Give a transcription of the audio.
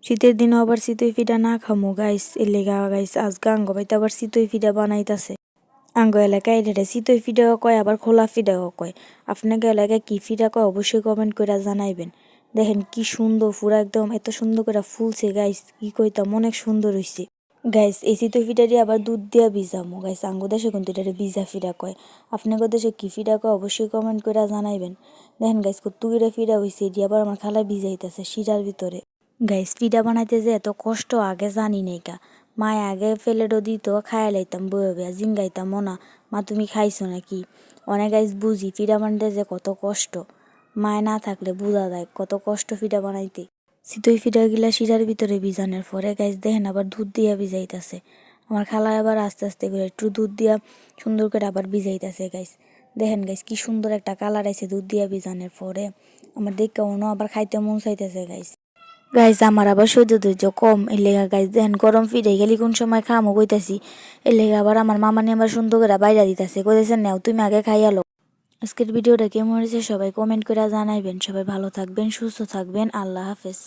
শীতের দিনও আবার চিতই পিঠা না খামু গাইস, এর লেগা গাইস আজকে আঙ্গ বাইতে আবার চিতই পিঠা বানাইতাছে। আঙ্গ এলাকায় এটা চিতই পিঠাও কয়, আবার খোলা পিঠাও কয়। আপনাকে এলাকায় কি পিঠা কয় অবশ্যই কমেন্ট করে জানাইবেন। দেখেন কি সুন্দর, পুরা একদম এত সুন্দর করে ফুলছে গাইস, কি কইতাম, অনেক সুন্দর হইছে গাইস। এই চিতই পিঠা দিয়ে আবার দুধ দিয়া ভিজামো গাইস। আঙ্গ দেশে কিন্তু এটা ভিজা পিঠা কয়। আপনাদের দেশে কি পিঠা কয় অবশ্যই কমেন্ট করে জানাইবেন। দেখেন গাইস কতগুলো পিঠা হইছে, এটি আবার আমার খালা ভিজাইতেছে শিরার ভিতরে। গাইস পিঠা বানাইতে যে এত কষ্ট আগে জানি নাই কা। মায় আগে ফেলেডো দিত, খাইয়া লাইতাম বয়ে বয়া, জিঙ্গাইতাম না মা তুমি খাইছো নাকি। অনেক গাইস বুঝি পিঠা বানাইতে যে কত কষ্ট, মায় না থাকলে বুঝা যায় কত কষ্ট পিঠা বানাইতে। চিতই পিঠা গিলা শিরার ভিতরে ভিজানোর পরে গাইস দেখেন আবার দুধ দিয়া ভিজাইতেছে। আমার খালা আবার আস্তে আস্তে করে একটু দুধ দিয়া সুন্দর করে আবার ভিজাইতেছে গাইস। দেখেন গাইস কি সুন্দর একটা কালার আইছে দুধ দিয়া ভিজানোর পরে। আমার দেখে অন্য আবার খাইতে মন চাইতেছে গাইস। গাইজ আমার আবার সহ্য ধৈর্য কম, এর লেগা গাইজ দেখেন গরম ফিরে গেলি কোন সময় খামো কইতাছি। এর লেগা আবার আমার মামা নিয়ে আবার সুন্দর করে বাইরা দিতেছে, কইতেছেন নাও তুমি আগে খাইয়া লো। আজকের ভিডিওটা কেমন হয়েছে সবাই কমেন্ট করে জানাইবেন। সবাই ভালো থাকবেন, সুস্থ থাকবেন, আল্লাহ হাফেজ।